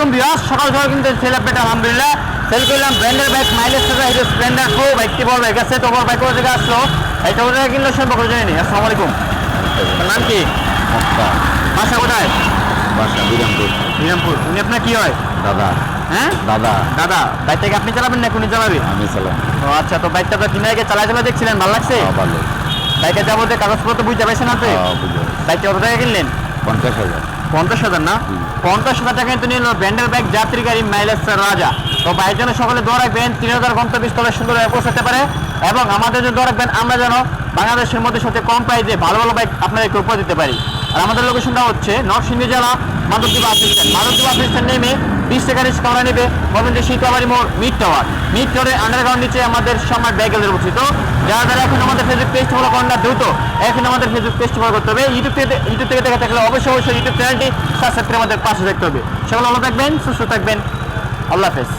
আলাইকুম ভিউয়ার্স, সকাল সকাল কিন্তু সেল আপডেট আলহামদুলিল্লাহ সেল করলাম ব্র্যান্ডের বাইক মাইলেজ থেকে হিরো স্প্লেন্ডার প্রো বাইকটি বড় বাইক আছে। তো বড় বাইক কোথা থেকে আসলো এটা কোথা থেকে কিনলো সম্পর্কে জেনে নিই। আসসালামু আলাইকুম, আপনার নাম কি? বাসা কোথায়? বাসা বিরামপুর। বিরামপুর। উনি আপনার কি হয়? দাদা। হ্যাঁ দাদা। দাদা, বাইকটাকে আপনি চালাবেন না কোনি চালাবে? আমি চালাম। তো আচ্ছা, তো বাইকটা তো কিনে আগে চালা দেখছিলেন, ভালো লাগছে? ভালো। বাইকের যাবতীয় কাগজপত্র বুঝতে পারছেন আপনি? বুঝতে বাইকটা কত টাকা কিনলেন? 50,000। 50,000 না? 50,000 টাকা কিন্তু নিল ব্র্যান্ডের বাইক, যাত্রী গাড়ি, মাইলেজ রাজা। তো বাইক যেন সকলে দোয়া রাখবেন 3000 গন্তব্যস্থলে সুন্দরভাবে পৌঁছাতে পারে, এবং আমাদের জন্য দোয়া রাখবেন আমরা যেন বাংলাদেশের মধ্যে সবচেয়ে কম প্রাইসে ভালো ভালো বাইক আপনাদেরকে উপহার দিতে পারি। আর আমাদের লোকেশনটা হচ্ছে নরসিংদী জেলা Madhabdi bus stand. Madhabdi bus stand নেমে 20 টাকা রিক্সা ভাড়া নেবে গোবিন্দ শীতবাড়ি মোড় মিড টাওয়ার। মিড টাওয়ারের আন্ডারগ্রাউন্ড নিচে আমাদের সম্রাট বাইকেলের অবস্থিত। যারা যারা এখন আমাদের ফেসবুক পেজ ফলো করেন না, দ্রুত এখন আমাদের ফেসবুক পেজটি ফলো করতে হবে। ইউটিউব থেকে দেখে থাকলে অবশ্যই ইউটিউব চ্যানেলটি সাবস্ক্রাইব করে আমাদের পাশে দেখতে হবে। সকলে ভালো থাকবেন, সুস্থ থাকবেন, আল্লাহ হাফেজ।